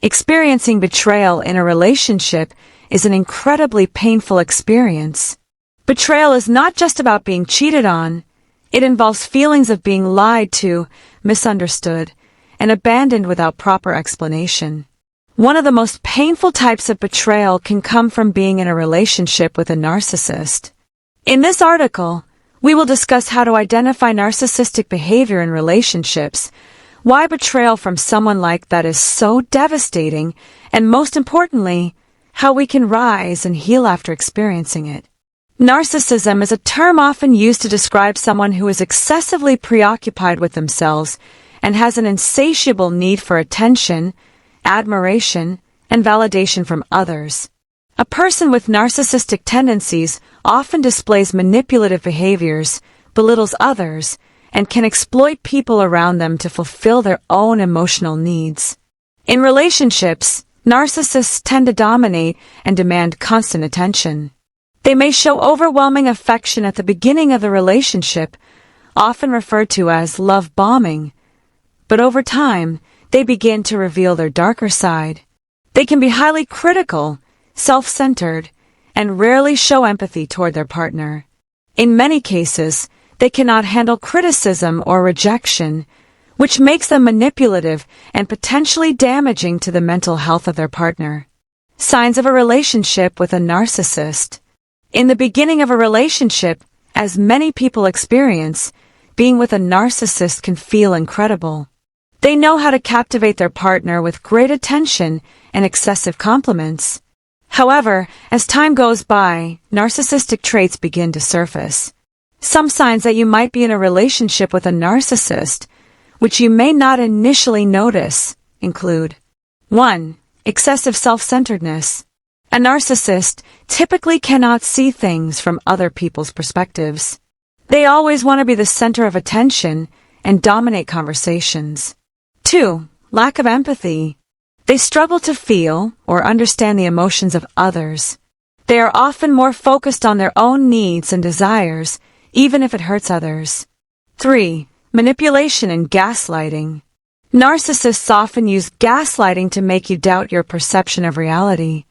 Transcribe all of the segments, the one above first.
Experiencing betrayal in a relationship is an incredibly painful experience. Betrayal is not just about being cheated on. It involves feelings of being lied to, misunderstood, and abandoned without proper explanation. One of the most painful types of betrayal can come from being in a relationship with a narcissist. In this article, we will discuss how to identify narcissistic behavior in relationships, why betrayal from someone like that is so devastating, and most importantly, how we can rise and heal after experiencing it. Narcissism is a term often used to describe someone who is excessively preoccupied with themselves and has an insatiable need for attention, admiration, and validation from others. A person with narcissistic tendencies often displays manipulative behaviors, belittles others, and can exploit people around them to fulfill their own emotional needs. In relationships, narcissists tend to dominate and demand constant attention. They may show overwhelming affection at the beginning of the relationship, often referred to as love bombing, but over time, they begin to reveal their darker side. They can be highly critical, self-centered, and rarely show empathy toward their partner. In many cases, they cannot handle criticism or rejection, which makes them manipulative and potentially damaging to the mental health of their partner. Signs of a relationship with a narcissist. In the beginning of a relationship, as many people experience, being with a narcissist can feel incredible. They know how to captivate their partner with great attention and excessive compliments. However, as time goes by, narcissistic traits begin to surface. Some signs that you might be in a relationship with a narcissist, which you may not initially notice, include 1. Excessive self-centeredness. A narcissist typically cannot see things from other people's perspectives. They always want to be the center of attention and dominate conversations. 2. Lack of empathy. They struggle to feel or understand the emotions of others. They are often more focused on their own needs and desires, even if it hurts others. 3. Manipulation and gaslighting. Narcissists often use gaslighting to make you doubt your perception of reality.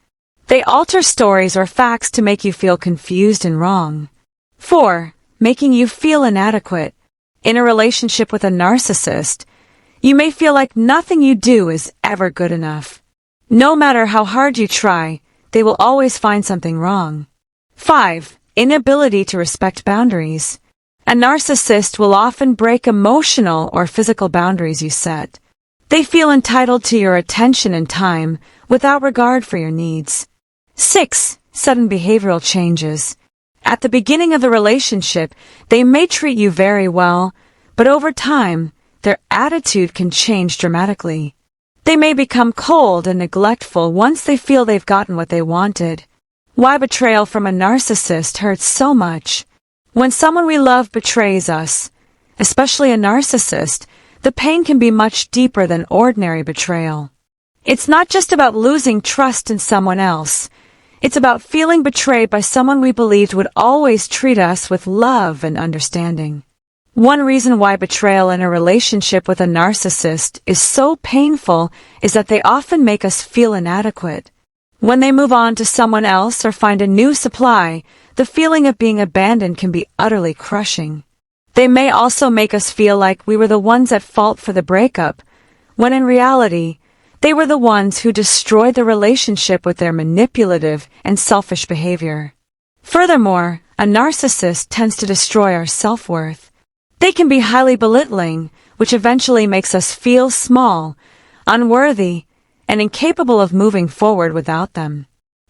They alter stories or facts to make you feel confused and wrong. 4. Making you feel inadequate. In a relationship with a narcissist, you may feel like nothing you do is ever good enough. No matter how hard you try, they will always find something wrong. 5. Inability to respect boundaries. A narcissist will often break emotional or physical boundaries you set. They feel entitled to your attention and time without regard for your needs. 6. Sudden behavioral changes. At the beginning of the relationship, they may treat you very well, but over time, their attitude can change dramatically. They may become cold and neglectful once they feel they've gotten what they wanted. Why betrayal from a narcissist hurts so much? When someone we love betrays us, especially a narcissist, the pain can be much deeper than ordinary betrayal. It's not just about losing trust in someone else. It's about feeling betrayed by someone we believed would always treat us with love and understanding. One reason why betrayal in a relationship with a narcissist is so painful is that they often make us feel inadequate. When they move on to someone else or find a new supply, the feeling of being abandoned can be utterly crushing. They may also make us feel like we were the ones at fault for the breakup, when in reality, they were the ones who destroyed the relationship with their manipulative and selfish behavior. Furthermore, a narcissist tends to destroy our self-worth. They can be highly belittling, which eventually makes us feel small, unworthy, and incapable of moving forward without them.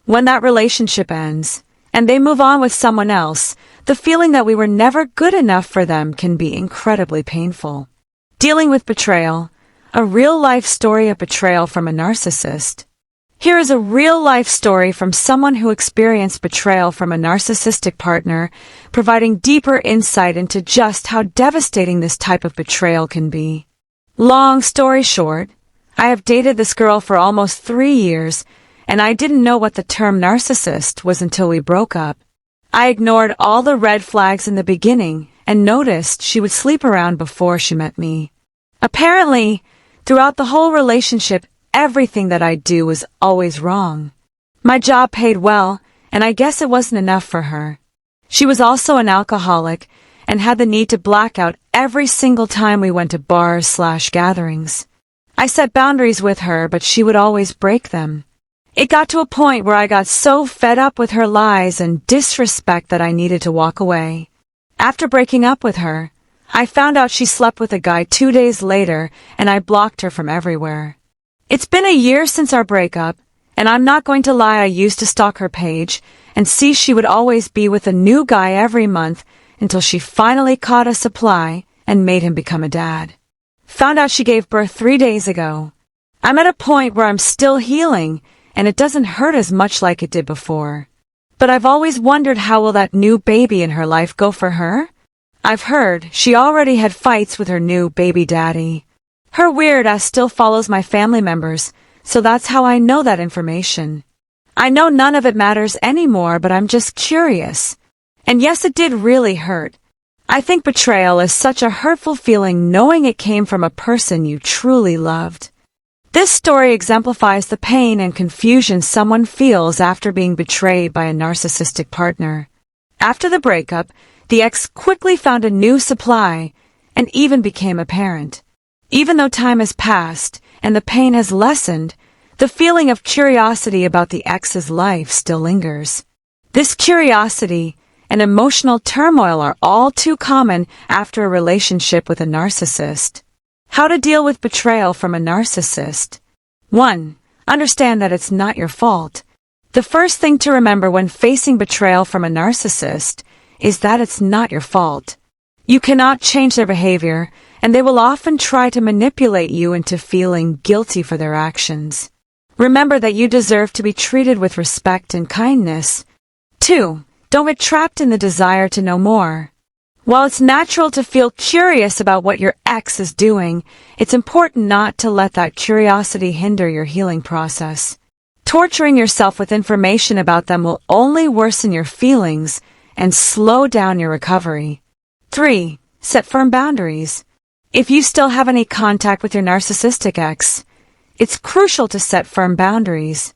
When that relationship ends, and they move on with someone else, the feeling that we were never good enough for them can be incredibly painful. Dealing with betrayal, a real-life story of betrayal from a narcissist. Here is a real-life story from someone who experienced betrayal from a narcissistic partner, providing deeper insight into just how devastating this type of betrayal can be. Long story short, I have dated this girl for almost 3 years, and I didn't know what the term narcissist was until we broke up. I ignored all the red flags in the beginning and noticed she would sleep around before she met me. Apparently, throughout the whole relationship, everything that I do was always wrong. My job paid well, and I guess it wasn't enough for her. She was also an alcoholic and had the need to black out every single time we went to bars/gatherings. I set boundaries with her, but she would always break them. It got to a point where I got so fed up with her lies and disrespect that I needed to walk away. After breaking up with her, I found out she slept with a guy 2 days later, and I blocked her from everywhere. It's been a year since our breakup, and I'm not going to lie, I used to stalk her page and see she would always be with a new guy every month until she finally caught a supply and made him become a dad. Found out she gave birth 3 days ago. I'm at a point where I'm still healing, and it doesn't hurt as much like it did before. But I've always wondered, how will that new baby in her life go for her? I've heard she already had fights with her new baby daddy. Her weird ass still follows my family members, so that's how I know that information. I know none of it matters anymore, but I'm just curious. And yes, it did really hurt. I think betrayal is such a hurtful feeling, knowing it came from a person you truly loved. This story exemplifies the pain and confusion someone feels after being betrayed by a narcissistic partner. After the breakup, the ex quickly found a new supply and even became a parent. Even though time has passed and the pain has lessened, the feeling of curiosity about the ex's life still lingers. This curiosity and emotional turmoil are all too common after a relationship with a narcissist. How to deal with betrayal from a narcissist. 1. Understand that it's not your fault. The first thing to remember when facing betrayal from a narcissist is that it's not your fault. You cannot change their behavior, and they will often try to manipulate you into feeling guilty for their actions. Remember that you deserve to be treated with respect and kindness. 2. Don't get trapped in the desire to know more. While it's natural to feel curious about what your ex is doing, it's important not to let that curiosity hinder your healing process. Torturing yourself with information about them will only worsen your feelings and slow down your recovery. 3. Set firm boundaries. If you still have any contact with your narcissistic ex, it's crucial to set firm boundaries.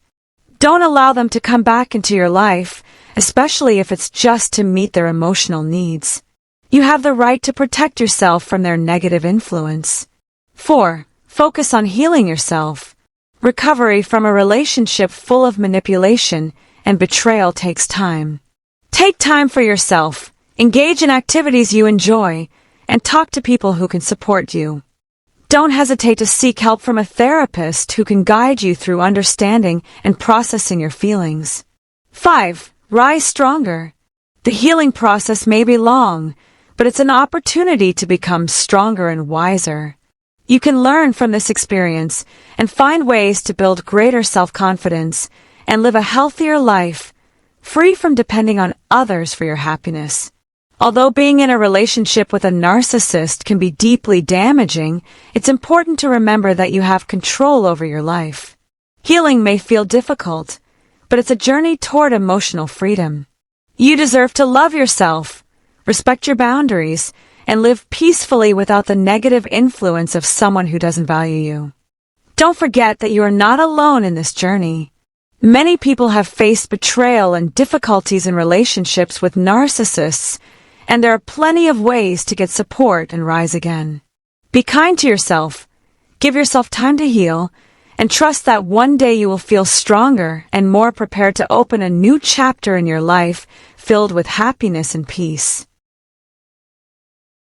Don't allow them to come back into your life, especially if it's just to meet their emotional needs. You have the right to protect yourself from their negative influence. 4. Focus on healing yourself. Recovery from a relationship full of manipulation and betrayal takes time. Take time for yourself, engage in activities you enjoy, and talk to people who can support you. Don't hesitate to seek help from a therapist who can guide you through understanding and processing your feelings. 5. Rise stronger. The healing process may be long, but it's an opportunity to become stronger and wiser. You can learn from this experience and find ways to build greater self-confidence and live a healthier life, free from depending on others for your happiness. Although being in a relationship with a narcissist can be deeply damaging, it's important to remember that you have control over your life. Healing may feel difficult, but it's a journey toward emotional freedom. You deserve to love yourself, respect your boundaries, and live peacefully without the negative influence of someone who doesn't value you. Don't forget that you are not alone in this journey. Many people have faced betrayal and difficulties in relationships with narcissists, and there are plenty of ways to get support and rise again. Be kind to yourself, give yourself time to heal, and trust that one day you will feel stronger and more prepared to open a new chapter in your life filled with happiness and peace.